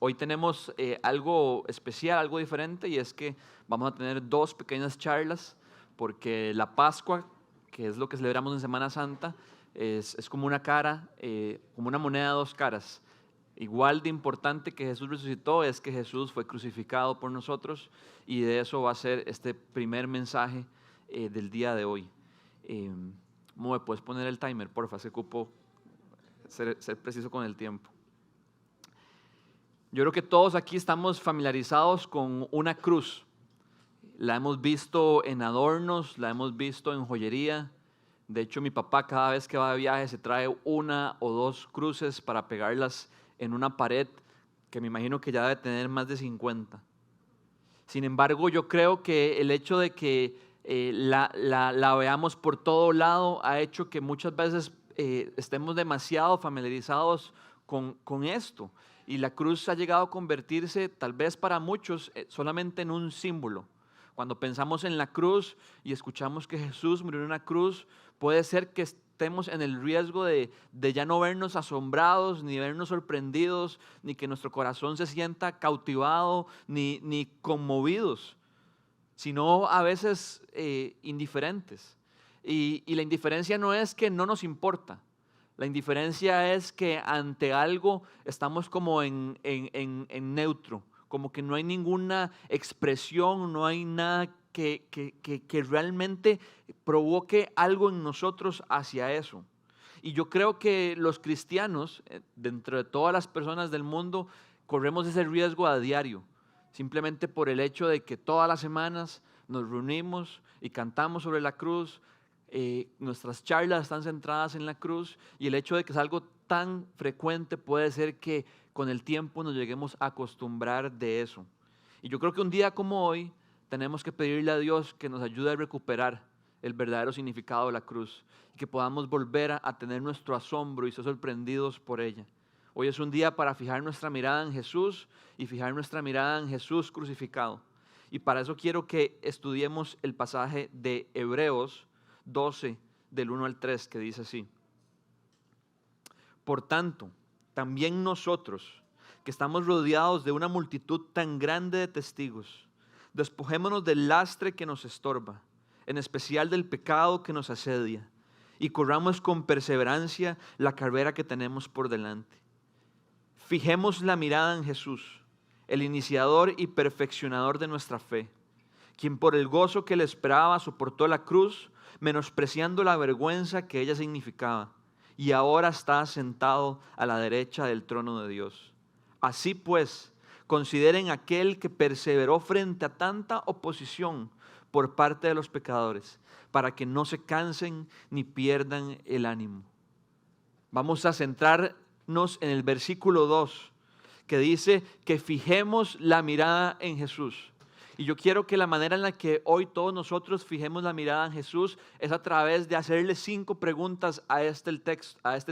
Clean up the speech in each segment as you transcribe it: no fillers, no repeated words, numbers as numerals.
Hoy tenemos algo especial, algo diferente, y es que vamos a tener dos pequeñas charlas, porque la Pascua, que es lo que celebramos en Semana Santa, es como una cara, como una moneda de dos caras. Igual de importante que Jesús resucitó es que Jesús fue crucificado por nosotros, y de eso va a ser este primer mensaje del día de hoy. Eh, ¿Cómo me puedes poner el timer, porfa? Se ocupo ser preciso con el tiempo. Yo creo que todos aquí estamos familiarizados con una cruz. La hemos visto en adornos, la hemos visto en joyería. De hecho, mi papá cada vez que va de viaje se trae una o dos cruces para pegarlas en una pared que me imagino que ya debe tener más de 50. Sin embargo, yo creo que el hecho de que la veamos por todo lado ha hecho que muchas veces estemos demasiado familiarizados con esto. Y la cruz ha llegado a convertirse, tal vez para muchos, solamente en un símbolo. Cuando pensamos en la cruz y escuchamos que Jesús murió en una cruz, puede ser que estemos en el riesgo de ya no vernos asombrados, ni vernos sorprendidos, ni que nuestro corazón se sienta cautivado, ni conmovidos, sino a veces indiferentes. Y la indiferencia no es que no nos importa. La indiferencia es que ante algo estamos como en neutro, como que no hay ninguna expresión, no hay nada que realmente provoque algo en nosotros hacia eso. Y yo creo que los cristianos, dentro de todas las personas del mundo, corremos ese riesgo a diario, simplemente por el hecho de que todas las semanas nos reunimos y cantamos sobre la cruz. Nuestras charlas están centradas en la cruz, y el hecho de que es algo tan frecuente puede ser que con el tiempo nos lleguemos a acostumbrar de eso. Y yo creo que un día como hoy tenemos que pedirle a Dios que nos ayude a recuperar el verdadero significado de la cruz, y que podamos volver a tener nuestro asombro y ser sorprendidos por ella. Hoy es un día para fijar nuestra mirada en Jesús y fijar nuestra mirada en Jesús crucificado. Y para eso quiero que estudiemos el pasaje de Hebreos 12, del 1 al 3, que dice así: Por tanto, también nosotros, que estamos rodeados de una multitud tan grande de testigos, despojémonos del lastre que nos estorba, en especial del pecado que nos asedia, y corramos con perseverancia la carrera que tenemos por delante. Fijemos la mirada en Jesús, el iniciador y perfeccionador de nuestra fe, quien por el gozo que le esperaba soportó la cruz, menospreciando la vergüenza que ella significaba, y ahora está sentado a la derecha del trono de Dios. Así pues, consideren aquel que perseveró frente a tanta oposición por parte de los pecadores, para que no se cansen ni pierdan el ánimo. Vamos a centrarnos en el versículo 2, que dice que fijemos la mirada en Jesús. Y yo quiero que la manera en la que hoy todos nosotros fijemos la mirada en Jesús es a través de hacerle 5 preguntas a este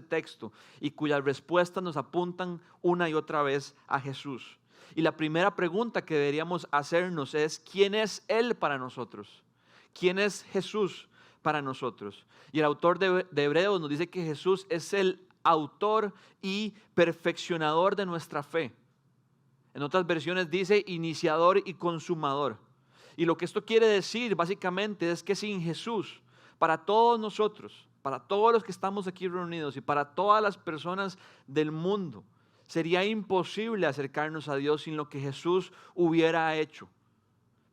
texto, y cuyas respuestas nos apuntan una y otra vez a Jesús. Y la primera pregunta que deberíamos hacernos es: ¿quién es Él para nosotros? ¿Quién es Jesús para nosotros? Y el autor de Hebreos nos dice que Jesús es el autor y perfeccionador de nuestra fe. En otras versiones dice iniciador y consumador. Y lo que esto quiere decir básicamente es que sin Jesús, para todos nosotros, para todos los que estamos aquí reunidos y para todas las personas del mundo, sería imposible acercarnos a Dios sin lo que Jesús hubiera hecho.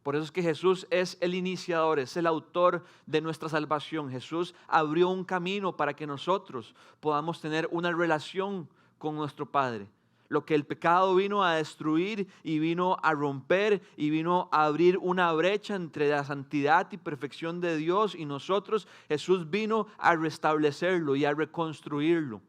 Por eso es que Jesús es el iniciador, es el autor de nuestra salvación. Jesús abrió un camino para que nosotros podamos tener una relación con nuestro Padre. Lo que el pecado vino a destruir y vino a romper y vino a abrir una brecha entre la santidad y perfección de Dios y nosotros, Jesús vino a restablecerlo y a reconstruirlo.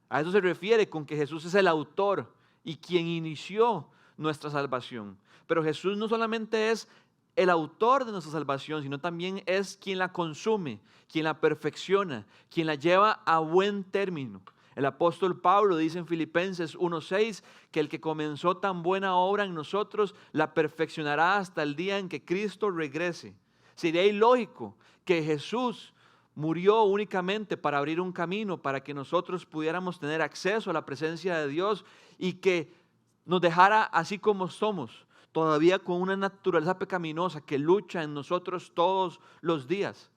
A eso se refiere con que Jesús es el autor y quien inició nuestra salvación. Pero Jesús no solamente es el autor de nuestra salvación, sino también es quien la consume, quien la perfecciona, quien la lleva a buen término. El apóstol Pablo dice en Filipenses 1:6 que el que comenzó tan buena obra en nosotros la perfeccionará hasta el día en que Cristo regrese. Sería ilógico que Jesús murió únicamente para abrir un camino para que nosotros pudiéramos tener acceso a la presencia de Dios, y que nos dejara así como somos, todavía con una naturaleza pecaminosa que lucha en nosotros todos los días.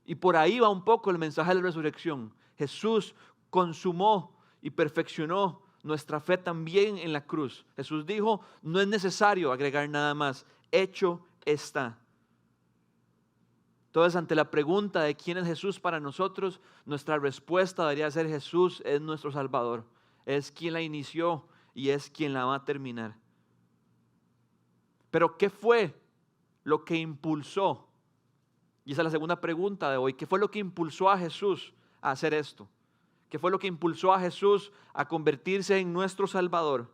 Y por ahí va un poco el mensaje de la resurrección. Jesús consumó y perfeccionó nuestra fe también en la cruz. Jesús dijo, no es necesario agregar nada más, hecho está. Entonces, ante la pregunta de quién es Jesús para nosotros, nuestra respuesta debería ser: Jesús es nuestro Salvador, es quien la inició y es quien la va a terminar. Pero ¿qué fue lo que impulsó? Y esa es la segunda pregunta de hoy. ¿Qué fue lo que impulsó a Jesús a hacer esto? ¿Qué fue lo que impulsó a Jesús a convertirse en nuestro Salvador?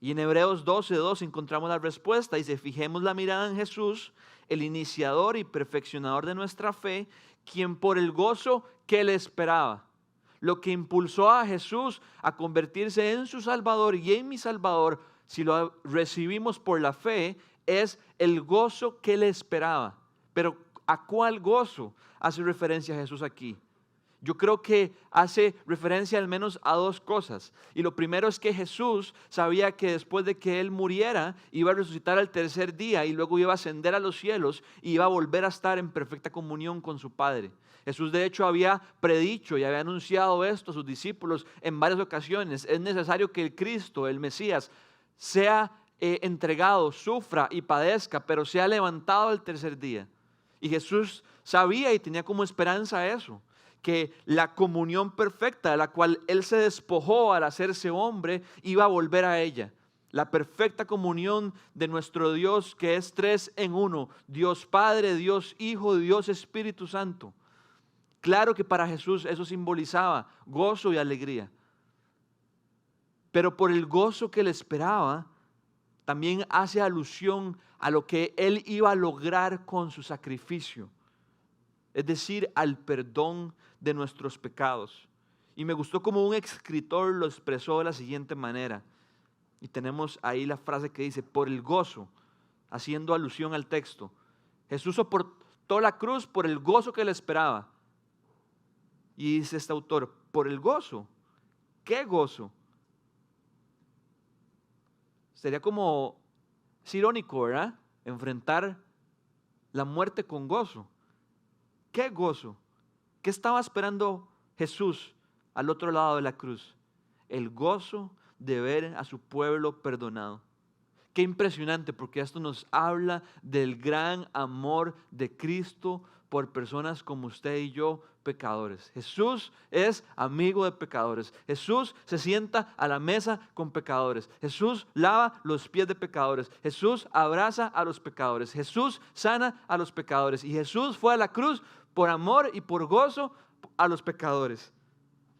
Y en Hebreos 12:2 encontramos la respuesta. Dice: fijemos la mirada en Jesús, el iniciador y perfeccionador de nuestra fe, quien por el gozo que le esperaba. Lo que impulsó a Jesús a convertirse en su Salvador y en mi Salvador, si lo recibimos por la fe, es el gozo que le esperaba. Pero ¿a cuál gozo hace referencia Jesús aquí? Yo creo que hace referencia al menos a dos cosas. Y lo primero es que Jesús sabía que después de que Él muriera, iba a resucitar al tercer día y luego iba a ascender a los cielos y iba a volver a estar en perfecta comunión con su Padre. Jesús de hecho había predicho y había anunciado esto a sus discípulos en varias ocasiones. Es necesario que el Cristo, el Mesías, sea entregado, sufra y padezca, pero sea levantado al tercer día. Y Jesús sabía y tenía como esperanza eso, que la comunión perfecta de la cual Él se despojó al hacerse hombre iba a volver a ella. La perfecta comunión de nuestro Dios, que es tres en uno: Dios Padre, Dios Hijo, Dios Espíritu Santo. Claro que para Jesús eso simbolizaba gozo y alegría. Pero por el gozo que le esperaba, también hace alusión a lo que Él iba a lograr con su sacrificio. Es decir, al perdón de nuestros pecados. Y me gustó como un escritor lo expresó de la siguiente manera. Y tenemos ahí la frase que dice: por el gozo, haciendo alusión al texto. Jesús soportó la cruz por el gozo que le esperaba. Y dice este autor: por el gozo. ¿Qué gozo? Sería como, es irónico, ¿verdad? Enfrentar la muerte con gozo. ¿Qué gozo? ¿Qué estaba esperando Jesús al otro lado de la cruz? El gozo de ver a su pueblo perdonado. Qué impresionante, porque esto nos habla del gran amor de Cristo por personas como usted y yo, pecadores. Jesús es amigo de pecadores. Jesús se sienta a la mesa con pecadores. Jesús lava los pies de pecadores. Jesús abraza a los pecadores. Jesús sana a los pecadores. Y Jesús fue a la cruz por amor y por gozo a los pecadores.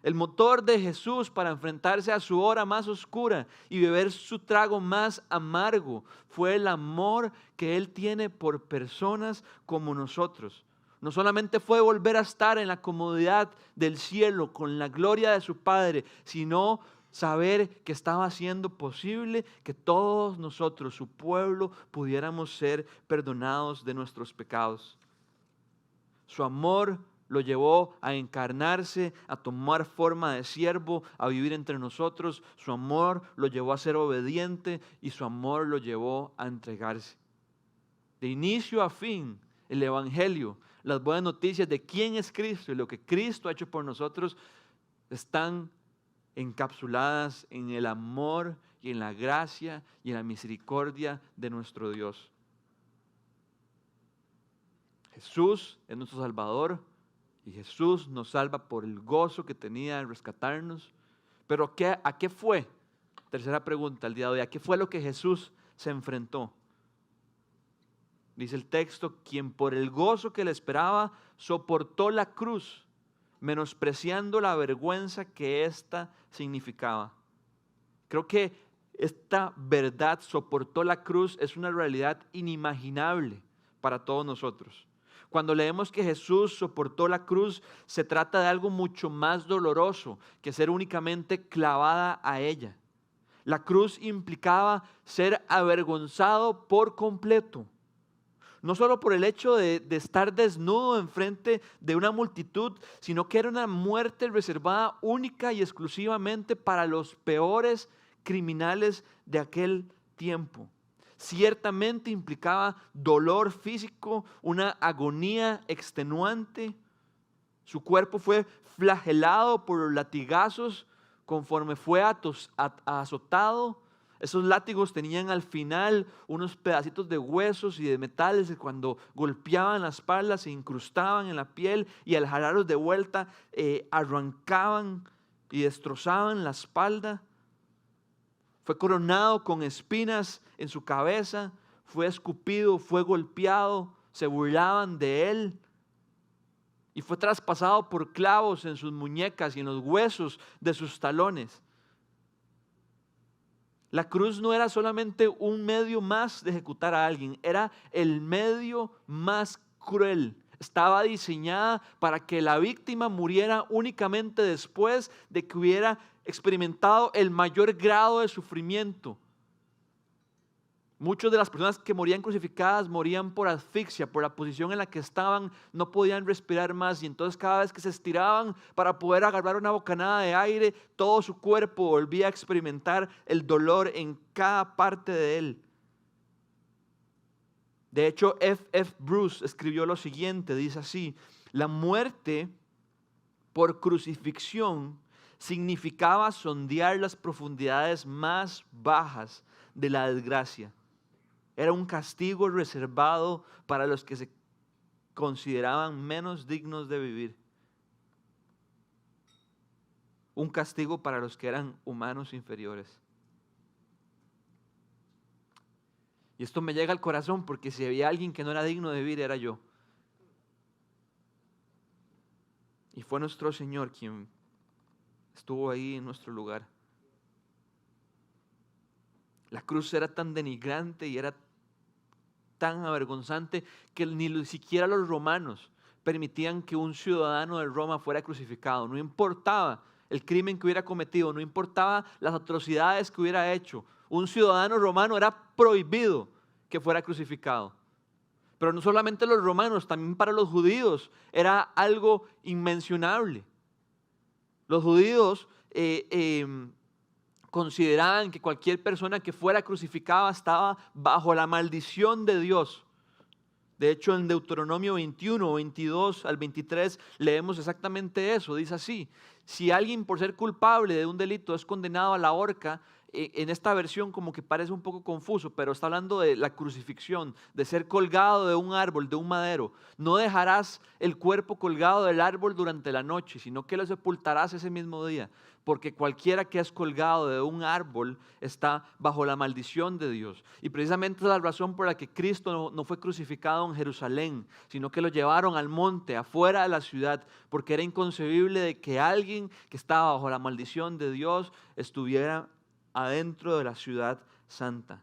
El motor de Jesús para enfrentarse a su hora más oscura y beber su trago más amargo fue el amor que Él tiene por personas como nosotros. No solamente fue volver a estar en la comodidad del cielo con la gloria de su Padre, sino saber que estaba haciendo posible que todos nosotros, su pueblo, pudiéramos ser perdonados de nuestros pecados. Su amor lo llevó a encarnarse, a tomar forma de siervo, a vivir entre nosotros. Su amor lo llevó a ser obediente y su amor lo llevó a entregarse. De inicio a fin, el Evangelio, las buenas noticias de quién es Cristo y lo que Cristo ha hecho por nosotros están encapsuladas en el amor y en la gracia y en la misericordia de nuestro Dios. Jesús es nuestro Salvador. Y Jesús nos salva por el gozo que tenía en rescatarnos. Pero ¿a qué fue? Tercera pregunta el día de hoy. ¿A qué fue lo que Jesús se enfrentó? Dice el texto: quien por el gozo que le esperaba soportó la cruz, menospreciando la vergüenza que ésta significaba. Creo que esta verdad, soportó la cruz, es una realidad inimaginable para todos nosotros. Cuando leemos que Jesús soportó la cruz, se trata de algo mucho más doloroso que ser únicamente clavada a ella. La cruz implicaba ser avergonzado por completo. No solo por el hecho de estar desnudo enfrente de una multitud, sino que era una muerte reservada única y exclusivamente para los peores criminales de aquel tiempo. Ciertamente implicaba dolor físico, una agonía extenuante. Su cuerpo fue flagelado por los latigazos conforme fue azotado. Esos látigos tenían al final unos pedacitos de huesos y de metales que cuando golpeaban la espalda se incrustaban en la piel y al jalarlos de vuelta arrancaban y destrozaban la espalda. Fue coronado con espinas en su cabeza, fue escupido, fue golpeado, se burlaban de él. Y fue traspasado por clavos en sus muñecas y en los huesos de sus talones. La cruz no era solamente un medio más de ejecutar a alguien, era el medio más cruel. Estaba diseñada para que la víctima muriera únicamente después de que hubiera experimentado el mayor grado de sufrimiento. Muchas de las personas que morían crucificadas morían por asfixia, por la posición en la que estaban, no podían respirar más y entonces cada vez que se estiraban para poder agarrar una bocanada de aire, todo su cuerpo volvía a experimentar el dolor en cada parte de él. De hecho, F. Bruce escribió lo siguiente, dice así: la muerte por crucifixión significaba sondear las profundidades más bajas de la desgracia. Era un castigo reservado para los que se consideraban menos dignos de vivir. Un castigo para los que eran humanos inferiores. Y esto me llega al corazón porque si había alguien que no era digno de vivir era yo. Y fue nuestro Señor quien estuvo ahí en nuestro lugar. La cruz era tan denigrante y era tan avergonzante que ni siquiera los romanos permitían que un ciudadano de Roma fuera crucificado. No importaba el crimen que hubiera cometido, no importaba las atrocidades que hubiera hecho. Un ciudadano romano era prohibido que fuera crucificado. Pero no solamente los romanos, también para los judíos era algo inmencionable. Los judíos consideraban que cualquier persona que fuera crucificada estaba bajo la maldición de Dios. De hecho, en Deuteronomio 21, 22 al 23 leemos exactamente eso. Dice así: si alguien por ser culpable de un delito es condenado a la horca, en esta versión como que parece un poco confuso, pero está hablando de la crucifixión, de ser colgado de un árbol, de un madero. No dejarás el cuerpo colgado del árbol durante la noche, sino que lo sepultarás ese mismo día, porque cualquiera que es colgado de un árbol está bajo la maldición de Dios. Y precisamente es la razón por la que Cristo no fue crucificado en Jerusalén, sino que lo llevaron al monte, afuera de la ciudad, porque era inconcebible de que alguien que estaba bajo la maldición de Dios estuviera adentro de la ciudad santa.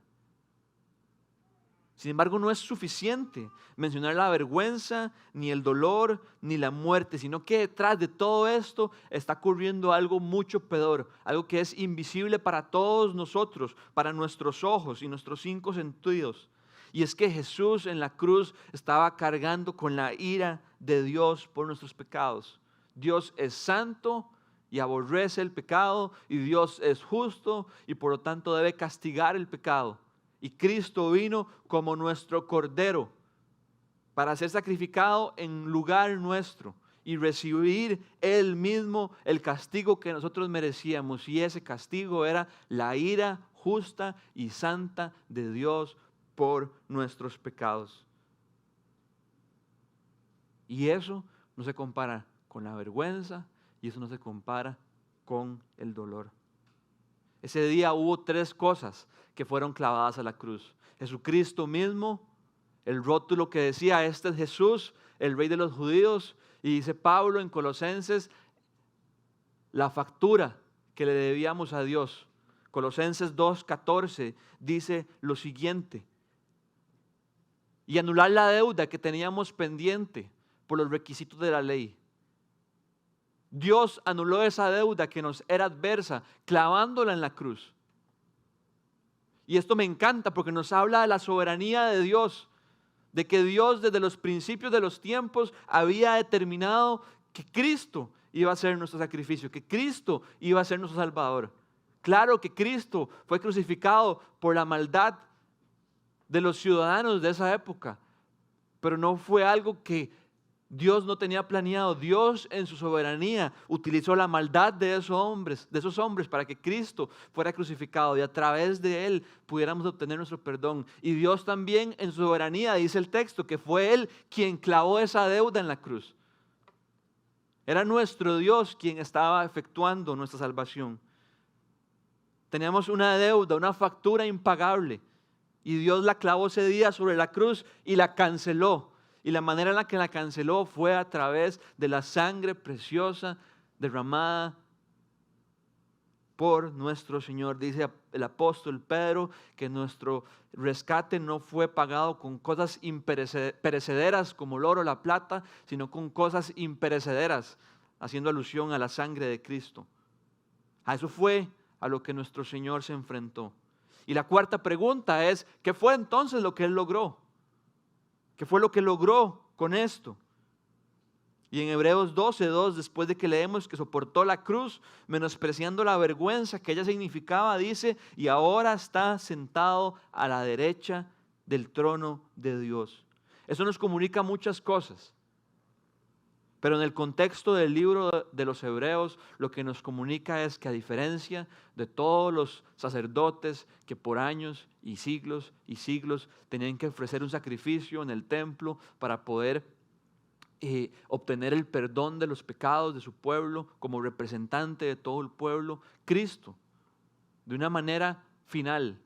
Sin embargo, no es suficiente mencionar la vergüenza, ni el dolor, ni la muerte, sino que detrás de todo esto está ocurriendo algo mucho peor, algo que es invisible para todos nosotros, para nuestros ojos y nuestros 5 sentidos. Y es que Jesús en la cruz estaba cargando con la ira de Dios por nuestros pecados. Dios es santo y aborrece el pecado, y Dios es justo y por lo tanto debe castigar el pecado. Y Cristo vino como nuestro Cordero para ser sacrificado en lugar nuestro y recibir Él mismo el castigo que nosotros merecíamos. Y ese castigo era la ira justa y santa de Dios por nuestros pecados. Y eso no se compara con la vergüenza, y eso no se compara con el dolor. Ese día hubo 3 cosas que fueron clavadas a la cruz. Jesucristo mismo, el rótulo que decía: este es Jesús, el Rey de los judíos. Y dice Pablo en Colosenses, la factura que le debíamos a Dios. Colosenses 2:14 dice lo siguiente: y anular la deuda que teníamos pendiente por los requisitos de la ley. Dios anuló esa deuda que nos era adversa, clavándola en la cruz. Y esto me encanta porque nos habla de la soberanía de Dios, de que Dios desde los principios de los tiempos había determinado que Cristo iba a ser nuestro sacrificio, que Cristo iba a ser nuestro Salvador, Claro que Cristo fue crucificado por la maldad de los ciudadanos de esa época, pero no fue algo que Dios no tenía planeado. Dios en su soberanía utilizó la maldad de esos hombres para que Cristo fuera crucificado y a través de Él pudiéramos obtener nuestro perdón. Y Dios también en su soberanía, dice el texto, que fue Él quien clavó esa deuda en la cruz. Era nuestro Dios quien estaba efectuando nuestra salvación. Teníamos una deuda, una factura impagable. Y Dios la clavó ese día sobre la cruz y la canceló. Y la manera en la que la canceló fue a través de la sangre preciosa derramada por nuestro Señor. Dice el apóstol Pedro que nuestro rescate no fue pagado con cosas imperecederas como el oro o la plata, sino con cosas imperecederas, haciendo alusión a la sangre de Cristo. A eso fue a lo que nuestro Señor se enfrentó. Y la cuarta pregunta es, ¿qué fue entonces lo que Él logró? ¿Qué fue lo que logró con esto? Y en Hebreos 12:2, después de que leemos que soportó la cruz, menospreciando la vergüenza que ella significaba, dice, y ahora está sentado a la derecha del trono de Dios. Eso nos comunica muchas cosas. Pero en el contexto del libro de los Hebreos, lo que nos comunica es que a diferencia de todos los sacerdotes que por años y siglos tenían que ofrecer un sacrificio en el templo para poder obtener el perdón de los pecados de su pueblo como representante de todo el pueblo, Cristo, de una manera final,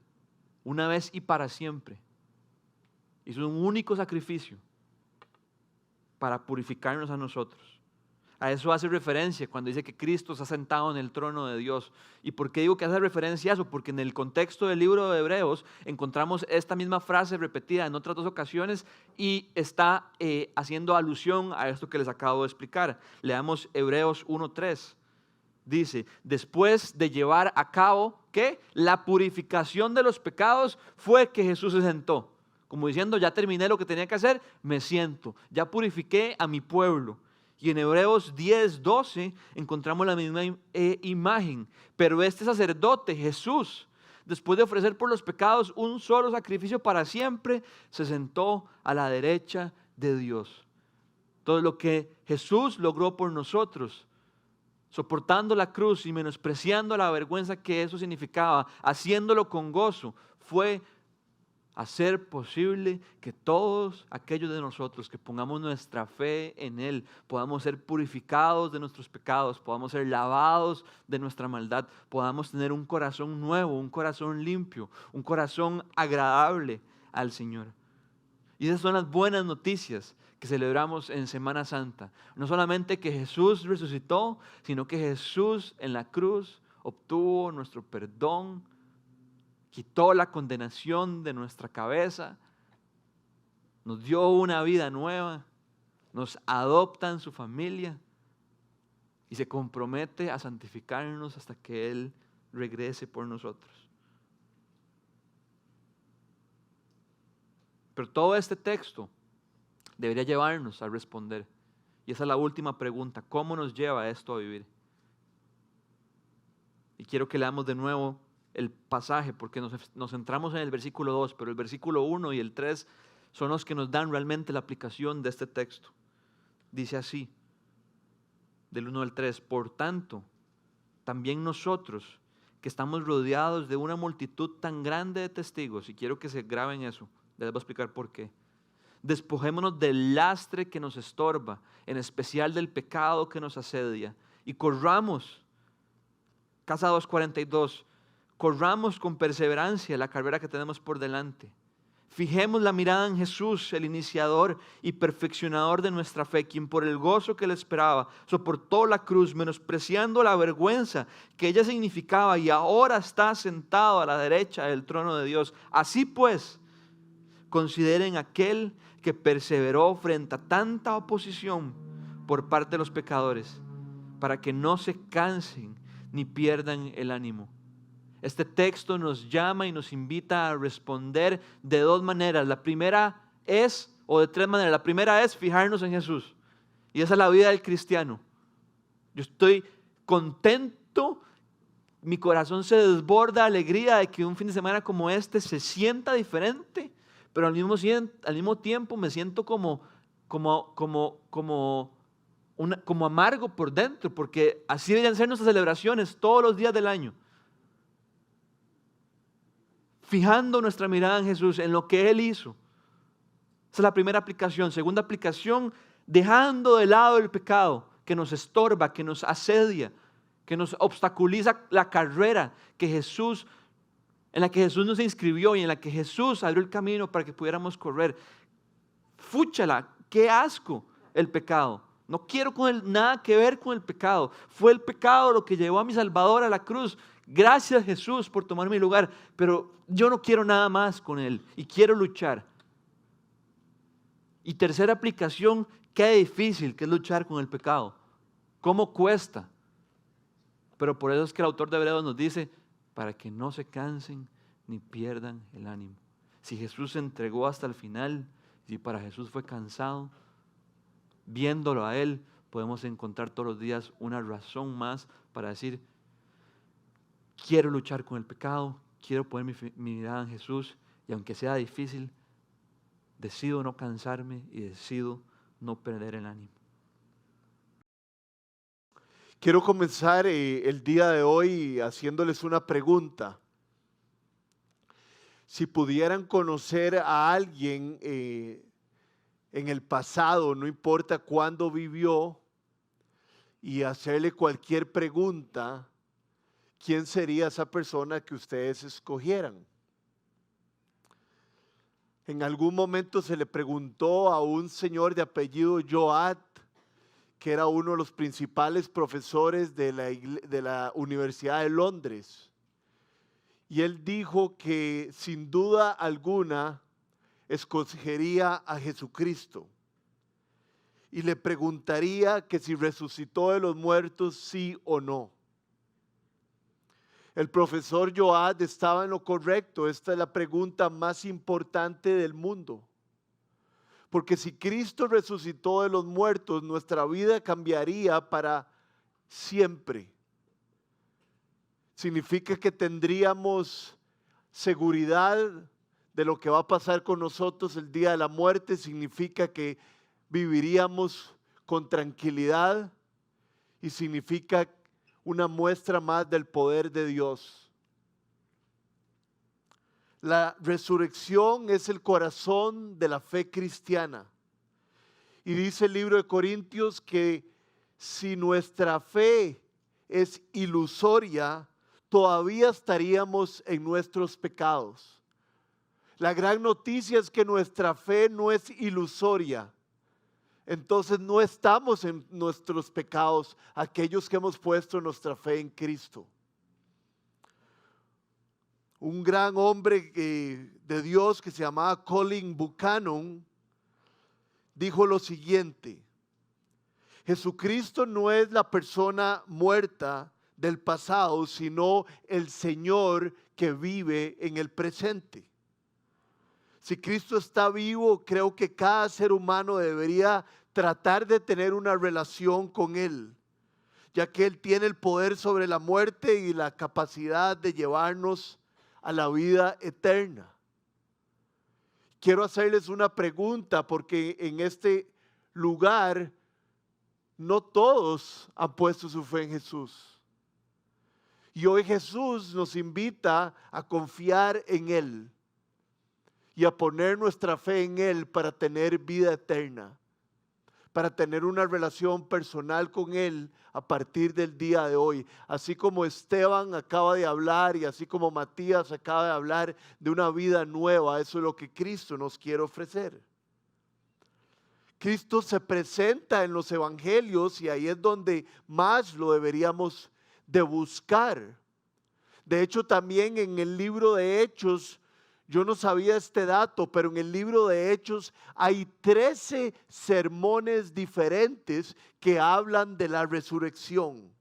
una vez y para siempre, hizo un único sacrificio para purificarnos a nosotros. A eso hace referencia cuando dice que Cristo está sentado en el trono de Dios. ¿Y por qué digo que hace referencia a eso? Porque en el contexto del libro de Hebreos encontramos esta misma frase repetida en otras dos ocasiones y está haciendo alusión a esto que les acabo de explicar. Leamos Hebreos 1:3. Dice, después de llevar a cabo, ¿qué? La purificación de los pecados fue que Jesús se sentó. Como diciendo, ya terminé lo que tenía que hacer, me siento. Ya purifiqué a mi pueblo. Y en Hebreos 10:12 encontramos la misma imagen. Pero este sacerdote, Jesús, después de ofrecer por los pecados un solo sacrificio para siempre, se sentó a la derecha de Dios. Todo lo que Jesús logró por nosotros, soportando la cruz y menospreciando la vergüenza que eso significaba, haciéndolo con gozo, fue hacer posible que todos aquellos de nosotros que pongamos nuestra fe en Él, podamos ser purificados de nuestros pecados, podamos ser lavados de nuestra maldad, podamos tener un corazón nuevo, un corazón limpio, un corazón agradable al Señor. Y esas son las buenas noticias que celebramos en Semana Santa. No solamente que Jesús resucitó, sino que Jesús en la cruz obtuvo nuestro perdón, quitó la condenación de nuestra cabeza, nos dio una vida nueva, nos adopta en su familia y se compromete a santificarnos hasta que Él regrese por nosotros. Pero todo este texto debería llevarnos a responder. Y esa es la última pregunta, ¿cómo nos lleva esto a vivir? Y quiero que leamos de nuevo el pasaje, porque nos centramos en el versículo 2, pero el versículo 1 y el 3 son los que nos dan realmente la aplicación de este texto. Dice así, del 1 al 3, por tanto, también nosotros, que estamos rodeados de una multitud tan grande de testigos, y quiero que se graben eso, les voy a explicar por qué. Despojémonos del lastre que nos estorba, en especial del pecado que nos asedia, y corramos, Casa 242, corramos con perseverancia la carrera que tenemos por delante. Fijemos la mirada en Jesús, el iniciador y perfeccionador de nuestra fe, quien por el gozo que le esperaba soportó la cruz, menospreciando la vergüenza que ella significaba y ahora está sentado a la derecha del trono de Dios. Así pues, consideren aquel que perseveró frente a tanta oposición por parte de los pecadores, para que no se cansen ni pierdan el ánimo. Este texto nos llama y nos invita a responder de dos maneras. La primera es, o de tres maneras. La primera es fijarnos en Jesús. Y esa es la vida del cristiano. Yo estoy contento, mi corazón se desborda de alegría de que un fin de semana como este se sienta diferente, pero al mismo tiempo me siento como amargo por dentro, porque así deberían ser nuestras celebraciones todos los días del año. Fijando nuestra mirada en Jesús, en lo que Él hizo. Esa es la primera aplicación. Segunda aplicación, dejando de lado el pecado que nos estorba, que nos asedia, que nos obstaculiza la carrera en la que Jesús nos inscribió y en la que Jesús abrió el camino para que pudiéramos correr. Fúchala, qué asco el pecado. No quiero nada que ver con el pecado. Fue el pecado lo que llevó a mi Salvador a la cruz. Gracias, Jesús, por tomar mi lugar, pero yo no quiero nada más con Él y quiero luchar. Y tercera aplicación, qué difícil que es luchar con el pecado. ¿Cómo cuesta? Pero por eso es que el autor de Hebreos nos dice, para que no se cansen ni pierdan el ánimo. Si Jesús se entregó hasta el final, si para Jesús fue cansado, viéndolo a Él, podemos encontrar todos los días una razón más para decir, quiero luchar con el pecado, quiero poner mi mirada en Jesús, y aunque sea difícil, decido no cansarme y decido no perder el ánimo. Quiero comenzar el día de hoy haciéndoles una pregunta. Si pudieran conocer a alguien en el pasado, no importa cuándo vivió, y hacerle cualquier pregunta, ¿quién sería esa persona que ustedes escogieran? En algún momento se le preguntó a un señor de apellido Joad, que era uno de los principales profesores de la Universidad de Londres. Y él dijo que sin duda alguna escogería a Jesucristo. Y le preguntaría que si resucitó de los muertos, sí o no. El profesor Joad estaba en lo correcto. Esta es la pregunta más importante del mundo. Porque si Cristo resucitó de los muertos, nuestra vida cambiaría para siempre. Significa que tendríamos seguridad de lo que va a pasar con nosotros el día de la muerte. Significa que viviríamos con tranquilidad y significa una muestra más del poder de Dios. La resurrección es el corazón de la fe cristiana. Y dice el libro de Corintios que si nuestra fe es ilusoria, todavía estaríamos en nuestros pecados. La gran noticia es que nuestra fe no es ilusoria. Entonces no estamos en nuestros pecados, aquellos que hemos puesto nuestra fe en Cristo. Un gran hombre de Dios que se llamaba Colin Buchanan dijo lo siguiente: Jesucristo no es la persona muerta del pasado, sino el Señor que vive en el presente. Si Cristo está vivo, creo que cada ser humano debería tratar de tener una relación con Él, ya que Él tiene el poder sobre la muerte y la capacidad de llevarnos a la vida eterna. Quiero hacerles una pregunta, porque en este lugar no todos han puesto su fe en Jesús. Y hoy Jesús nos invita a confiar en Él y a poner nuestra fe en Él para tener vida eterna, para tener una relación personal con Él a partir del día de hoy. Así como Esteban acaba de hablar y así como Matías acaba de hablar de una vida nueva, eso es lo que Cristo nos quiere ofrecer. Cristo se presenta en los evangelios y ahí es donde más lo deberíamos de buscar. De hecho, también en el libro de Hechos, yo no sabía este dato, pero en el libro de Hechos hay 13 sermones diferentes que hablan de la resurrección.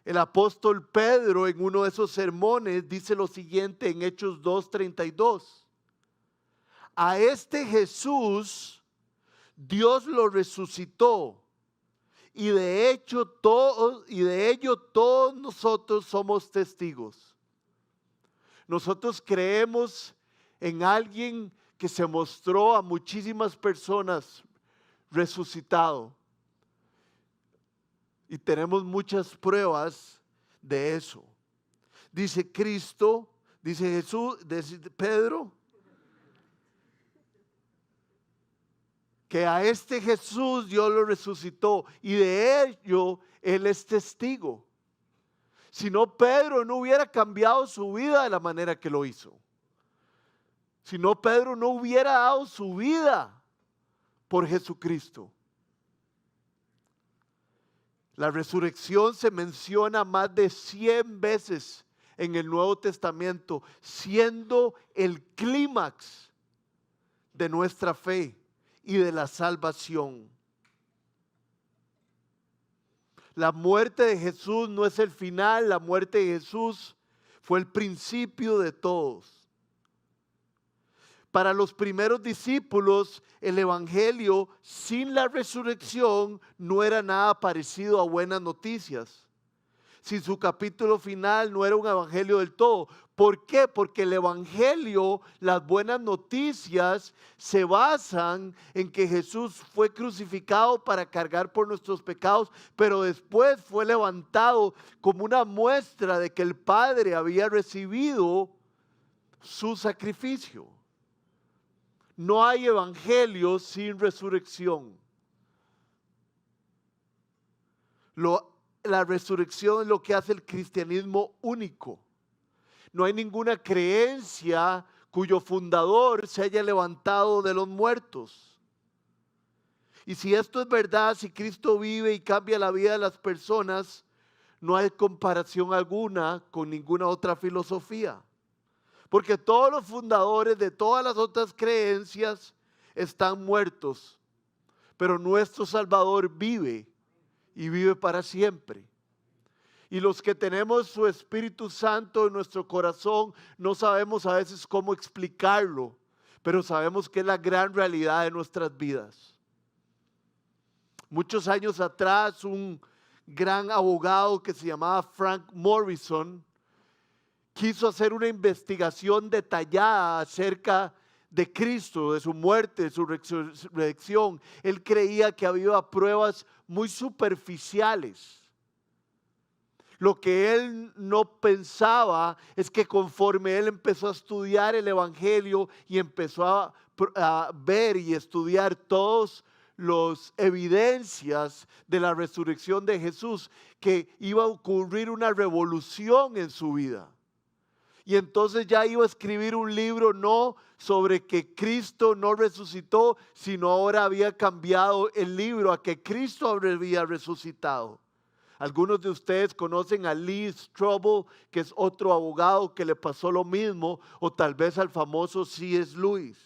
El apóstol Pedro en uno de esos sermones dice lo siguiente en Hechos 2:32. A este Jesús Dios lo resucitó y de ello todos nosotros somos testigos. Nosotros creemos en alguien que se mostró a muchísimas personas resucitado. Y tenemos muchas pruebas de eso. Dice Cristo, dice Jesús, dice Pedro, que a este Jesús Dios lo resucitó y de ello Él es testigo. Si no, Pedro no hubiera cambiado su vida de la manera que lo hizo. Si no, Pedro no hubiera dado su vida por Jesucristo. La resurrección se menciona más de 100 veces en el Nuevo Testamento, siendo el clímax de nuestra fe y de la salvación. La muerte de Jesús no es el final, la muerte de Jesús fue el principio de todos. Para los primeros discípulos, el evangelio sin la resurrección no era nada parecido a buenas noticias. Sin su capítulo final no era un evangelio del todo. ¿Por qué? Porque el evangelio, las buenas noticias, se basan en que Jesús fue crucificado para cargar por nuestros pecados, pero después fue levantado como una muestra de que el Padre había recibido su sacrificio. No hay evangelio sin resurrección. La resurrección es lo que hace el cristianismo único. No hay ninguna creencia cuyo fundador se haya levantado de los muertos. Y si esto es verdad, si Cristo vive y cambia la vida de las personas, no hay comparación alguna con ninguna otra filosofía. Porque todos los fundadores de todas las otras creencias están muertos. Pero nuestro Salvador vive y vive para siempre. Y los que tenemos su Espíritu Santo en nuestro corazón no sabemos a veces cómo explicarlo, pero sabemos que es la gran realidad de nuestras vidas. Muchos años atrás, un gran abogado que se llamaba Frank Morrison quiso hacer una investigación detallada acerca de Cristo, de su muerte, de su resurrección. Él creía que había pruebas muy superficiales. Lo que él no pensaba es que conforme él empezó a estudiar el evangelio y empezó a ver y estudiar todas las evidencias de la resurrección de Jesús, que iba a ocurrir una revolución en su vida. Y entonces ya iba a escribir un libro no sobre que Cristo no resucitó, sino ahora había cambiado el libro a que Cristo había resucitado. Algunos de ustedes conocen a Lee Strobel, que es otro abogado que le pasó lo mismo, o tal vez al famoso C.S. Lewis.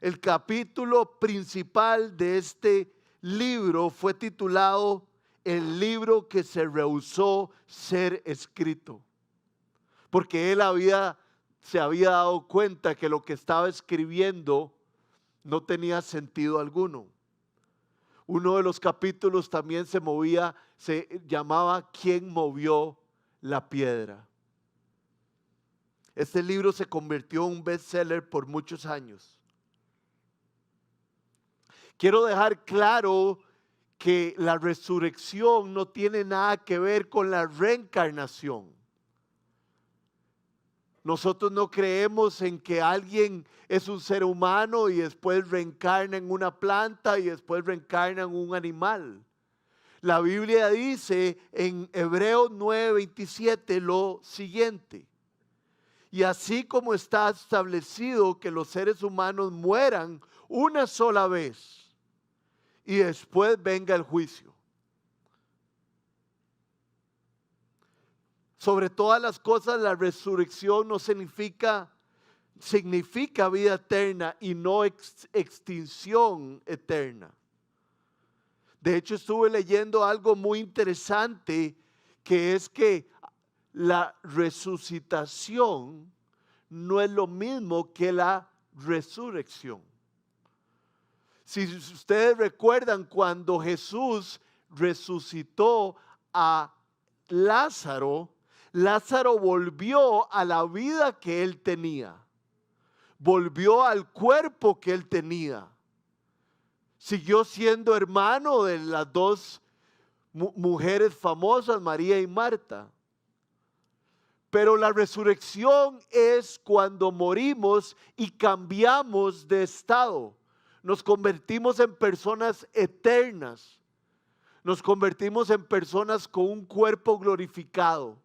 El capítulo principal de este libro fue titulado El libro que se rehusó ser escrito. Porque él se había dado cuenta que lo que estaba escribiendo no tenía sentido alguno. Uno de los capítulos también se llamaba ¿Quién movió la piedra? Este libro se convirtió en un bestseller por muchos años. Quiero dejar claro que la resurrección no tiene nada que ver con la reencarnación. Nosotros no creemos en que alguien es un ser humano y después reencarna en una planta y después reencarna en un animal. La Biblia dice en Hebreos 9:27 lo siguiente: y así como está establecido que los seres humanos mueran una sola vez y después venga el juicio. Sobre todas las cosas, la resurrección no significa vida eterna y no extinción eterna. De hecho, estuve leyendo algo muy interesante, que es que la resucitación no es lo mismo que la resurrección. Si ustedes recuerdan cuando Jesús resucitó a Lázaro, Lázaro volvió a la vida que él tenía, volvió al cuerpo que él tenía. Siguió siendo hermano de las dos mujeres famosas, María y Marta. Pero la resurrección es cuando morimos y cambiamos de estado. Nos convertimos en personas eternas. Nos convertimos en personas con un cuerpo glorificado.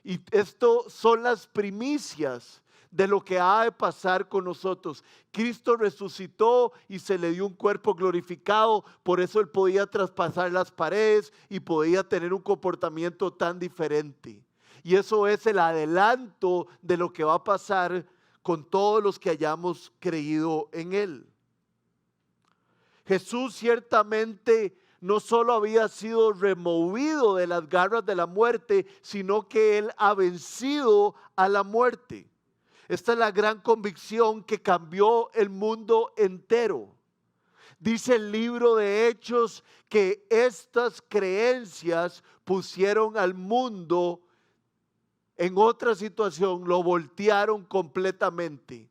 Y esto son las primicias de lo que ha de pasar con nosotros. Cristo resucitó y se le dio un cuerpo glorificado, por eso él podía traspasar las paredes y podía tener un comportamiento tan diferente. Y eso es el adelanto de lo que va a pasar con todos los que hayamos creído en él. Jesús ciertamente no solo había sido removido de las garras de la muerte, sino que él ha vencido a la muerte. Esta es la gran convicción que cambió el mundo entero. Dice el libro de Hechos que estas creencias pusieron al mundo en otra situación, lo voltearon completamente.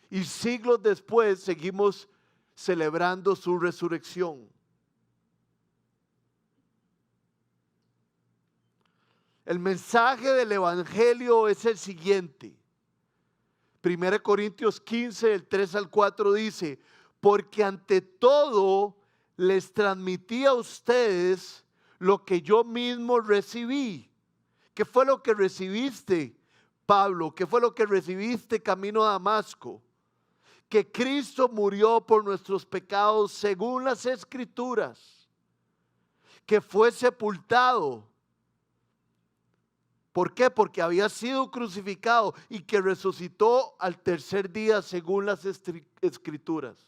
Y siglos después seguimos celebrando su resurrección. El mensaje del Evangelio es el siguiente. 1 Corintios 15, del 3 al 4 dice, porque ante todo les transmití a ustedes lo que yo mismo recibí. ¿Qué fue lo que recibiste, Pablo? ¿Qué fue lo que recibiste camino a Damasco? Que Cristo murió por nuestros pecados según las Escrituras, que fue sepultado. ¿Por qué? Porque había sido crucificado y que resucitó al tercer día según las Escrituras.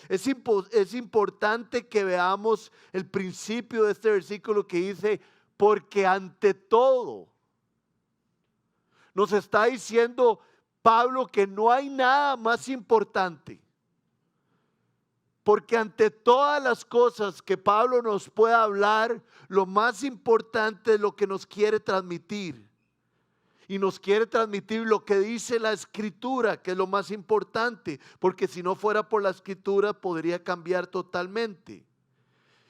Es importante que veamos el principio de este versículo que dice, porque ante todo, nos está diciendo Pablo que no hay nada más importante. Porque ante todas las cosas que Pablo nos pueda hablar, lo más importante es lo que nos quiere transmitir. Y nos quiere transmitir lo que dice la Escritura, que es lo más importante. Porque si no fuera por la Escritura, podría cambiar totalmente.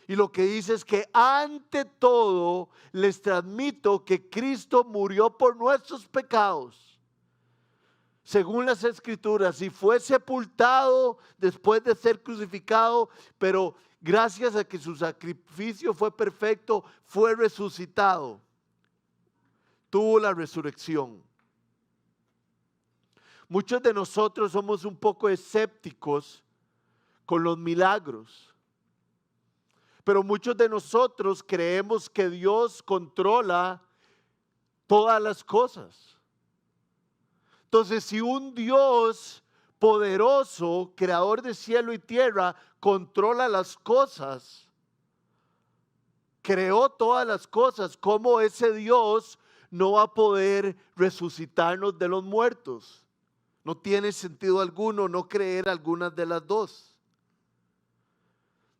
Y lo que dice es que ante todo les transmito que Cristo murió por nuestros pecados. Según las Escrituras, y fue sepultado después de ser crucificado, pero gracias a que su sacrificio fue perfecto, fue resucitado. Tuvo la resurrección. Muchos de nosotros somos un poco escépticos con los milagros, pero muchos de nosotros creemos que Dios controla todas las cosas. Entonces, si un Dios poderoso, creador de cielo y tierra, controla las cosas, creó todas las cosas, ¿cómo ese Dios no va a poder resucitarnos de los muertos? No tiene sentido alguno no creer algunas de las dos.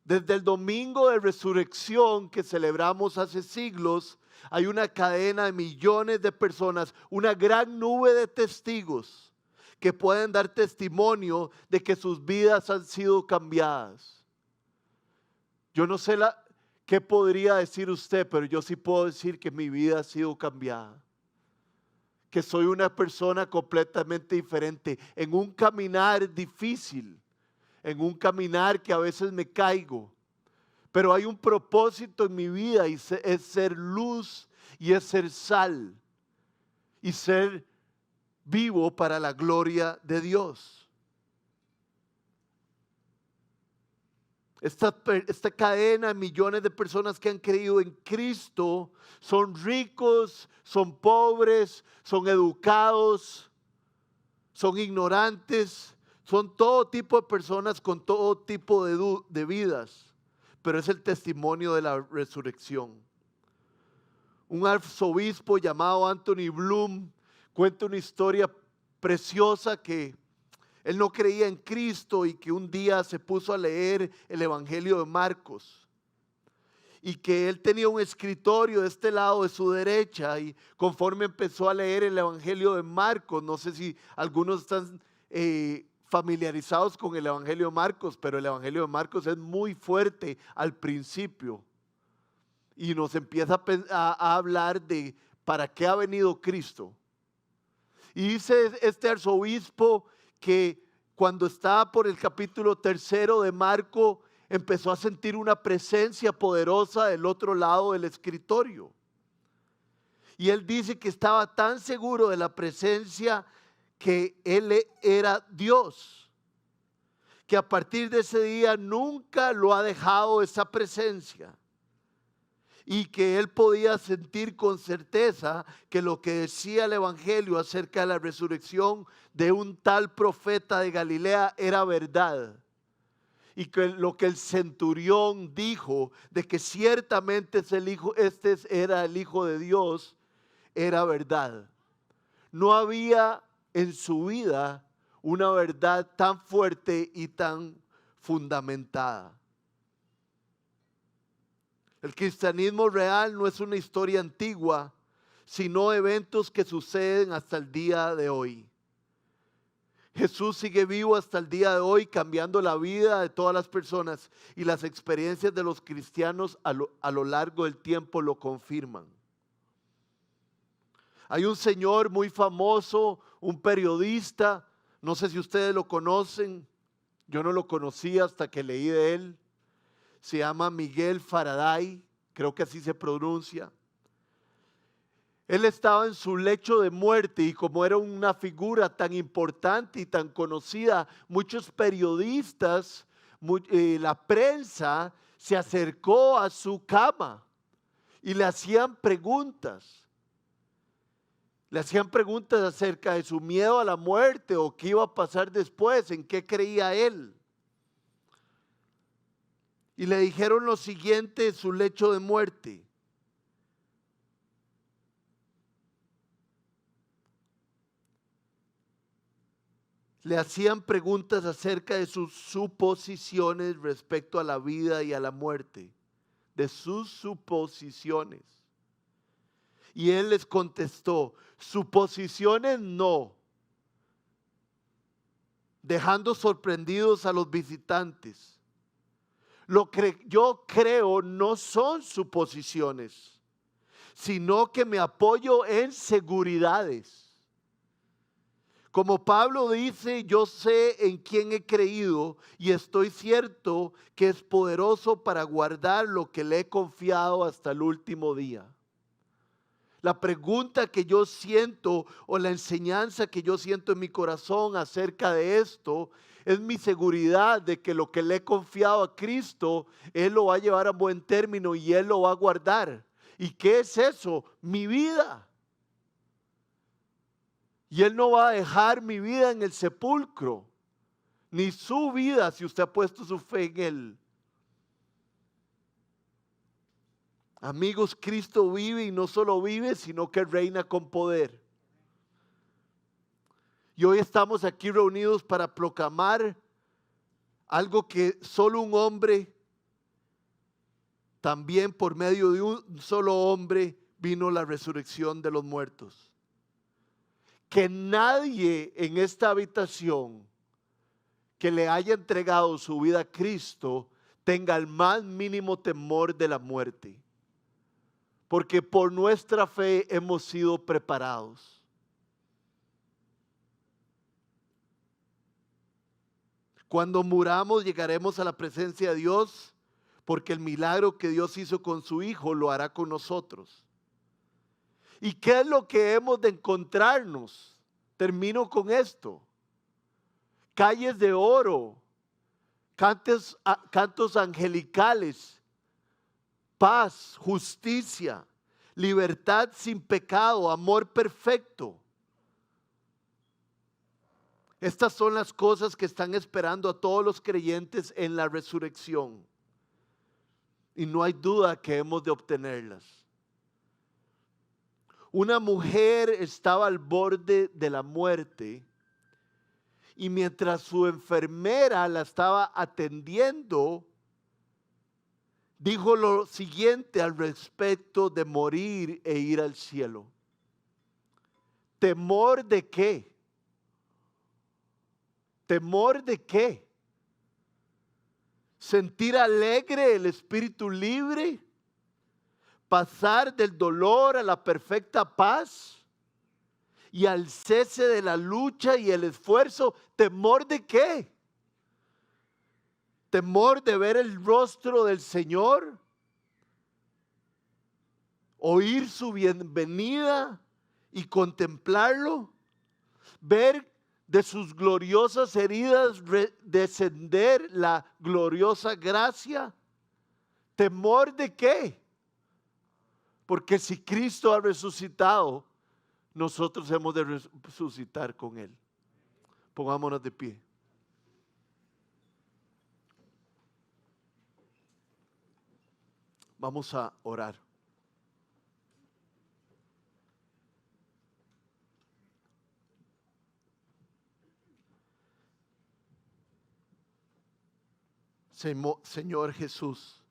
Desde el domingo de resurrección que celebramos hace siglos, hay una cadena de millones de personas, una gran nube de testigos que pueden dar testimonio de que sus vidas han sido cambiadas. Yo no sé qué podría decir usted, pero yo sí puedo decir que mi vida ha sido cambiada. Que soy una persona completamente diferente en un caminar difícil, en un caminar que a veces me caigo. Pero hay un propósito en mi vida y es ser luz y es ser sal y ser vivo para la gloria de Dios. Esta cadena de millones de personas que han creído en Cristo son ricos, son pobres, son educados, son ignorantes, son todo tipo de personas con todo tipo de vidas. Pero es el testimonio de la resurrección. Un arzobispo llamado Anthony Bloom cuenta una historia preciosa que Él no creía en Cristo y que un día se puso a leer el Evangelio de Marcos. Y que él tenía un escritorio de este lado de su derecha y conforme empezó a leer el Evangelio de Marcos, no sé si algunos están familiarizados con el Evangelio de Marcos, pero el Evangelio de Marcos es muy fuerte al principio y nos empieza a hablar de para qué ha venido Cristo. Y dice este arzobispo que cuando estaba por el capítulo 3 de Marco, empezó a sentir una presencia poderosa del otro lado del escritorio. Y él dice que estaba tan seguro de la presencia que él era Dios, que a partir de ese día nunca lo ha dejado esa presencia. Y que él podía sentir con certeza que lo que decía el Evangelio acerca de la resurrección de un tal profeta de Galilea era verdad. Y que lo que el centurión dijo de que ciertamente este era el Hijo de Dios, era verdad. No había en su vida una verdad tan fuerte y tan fundamentada. El cristianismo real no es una historia antigua, sino eventos que suceden hasta el día de hoy. Jesús sigue vivo hasta el día de hoy, cambiando la vida de todas las personas, y las experiencias de los cristianos a lo largo del tiempo lo confirman. Hay un señor muy famoso, un periodista, no sé si ustedes lo conocen, yo no lo conocía hasta que leí de él. Se llama Miguel Faraday, creo que así se pronuncia. Él estaba en su lecho de muerte y como era una figura tan importante y tan conocida, muchos periodistas, la prensa se acercó a su cama y le hacían preguntas. Le hacían preguntas acerca de su miedo a la muerte o qué iba a pasar después, en qué creía él. Y le dijeron lo siguiente en su lecho de muerte. Le hacían preguntas acerca de sus suposiciones respecto a la vida y a la muerte. De sus suposiciones. Y él les contestó, suposiciones no. Dejando sorprendidos a los visitantes. Lo que yo creo no son suposiciones, sino que me apoyo en seguridades. Como Pablo dice, yo sé en quién he creído y estoy cierto que es poderoso para guardar lo que le he confiado hasta el último día. La pregunta que yo siento o la enseñanza que yo siento en mi corazón acerca de esto es mi seguridad de que lo que le he confiado a Cristo, Él lo va a llevar a buen término y Él lo va a guardar. ¿Y qué es eso? Mi vida. Y Él no va a dejar mi vida en el sepulcro, ni su vida si usted ha puesto su fe en Él. Amigos, Cristo vive y no solo vive, sino que reina con poder. Y hoy estamos aquí reunidos para proclamar algo que solo un hombre, también por medio de un solo hombre, vino la resurrección de los muertos. Que nadie en esta habitación que le haya entregado su vida a Cristo tenga el más mínimo temor de la muerte. Porque por nuestra fe hemos sido preparados. Cuando muramos llegaremos a la presencia de Dios, porque el milagro que Dios hizo con su Hijo lo hará con nosotros. ¿Y qué es lo que hemos de encontrarnos? Termino con esto. Calles de oro, cantos angelicales, paz, justicia, libertad sin pecado, amor perfecto. Estas son las cosas que están esperando a todos los creyentes en la resurrección. Y no hay duda que hemos de obtenerlas. Una mujer estaba al borde de la muerte y mientras su enfermera la estaba atendiendo, dijo lo siguiente al respecto de morir e ir al cielo. ¿Temor de qué? ¿Temor de qué? ¿Sentir alegre el espíritu libre? ¿Pasar del dolor a la perfecta paz? ¿Y al cese de la lucha y el esfuerzo? ¿Temor de qué? ¿Temor de ver el rostro del Señor? ¿Oír su bienvenida y contemplarlo? ¿Ver de sus gloriosas heridas descender la gloriosa gracia? ¿Temor de qué? Porque si Cristo ha resucitado, nosotros hemos de resucitar con Él. Pongámonos de pie. Vamos a orar. Señor Jesús,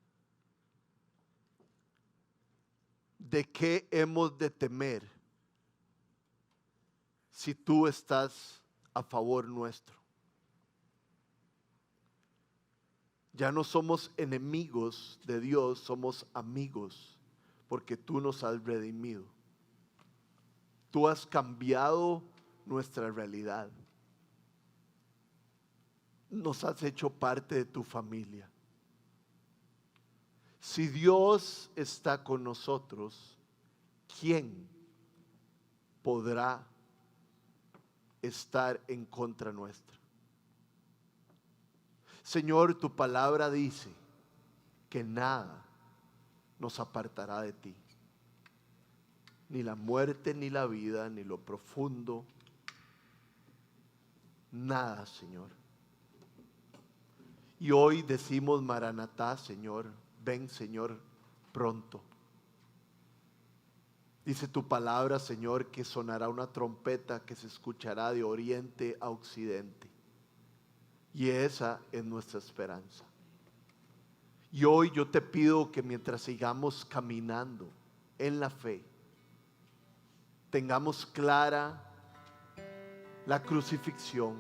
¿de qué hemos de temer si tú estás a favor nuestro? Ya no somos enemigos de Dios, somos amigos, porque tú nos has redimido. Tú has cambiado nuestra realidad. Nos has hecho parte de tu familia. Si Dios está con nosotros, ¿quién podrá estar en contra nuestra? Señor, tu palabra dice que nada nos apartará de ti. Ni la muerte, ni la vida, ni lo profundo. Nada, Señor. Y hoy decimos, Maranatá, Señor, ven, Señor, pronto. Dice tu palabra, Señor, que sonará una trompeta que se escuchará de oriente a occidente. Y esa es nuestra esperanza. Y hoy yo te pido que mientras sigamos caminando en la fe, tengamos clara la crucifixión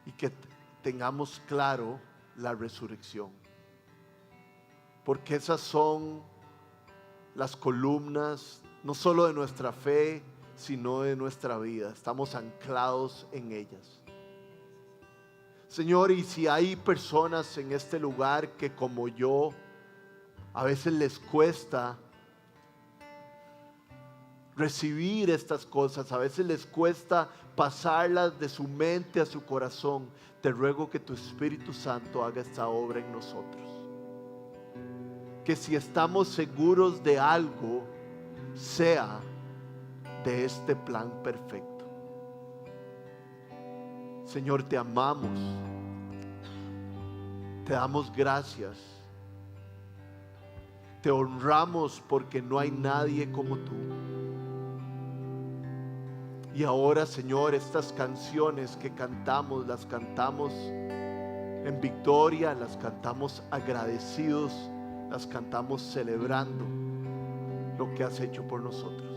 y que tengamos claro la resurrección. Porque esas son las columnas, no solo de nuestra fe, sino de nuestra vida. Estamos anclados en ellas. Señor, y si hay personas en este lugar que como yo, a veces les cuesta recibir estas cosas, a veces les cuesta pasarlas de su mente a su corazón, te ruego que tu Espíritu Santo haga esta obra en nosotros. Que si estamos seguros de algo, sea de este plan perfecto. Señor, te amamos, te damos gracias, te honramos porque no hay nadie como tú. Y ahora, Señor, estas canciones que cantamos, las cantamos en victoria, las cantamos agradecidos, las cantamos celebrando lo que has hecho por nosotros.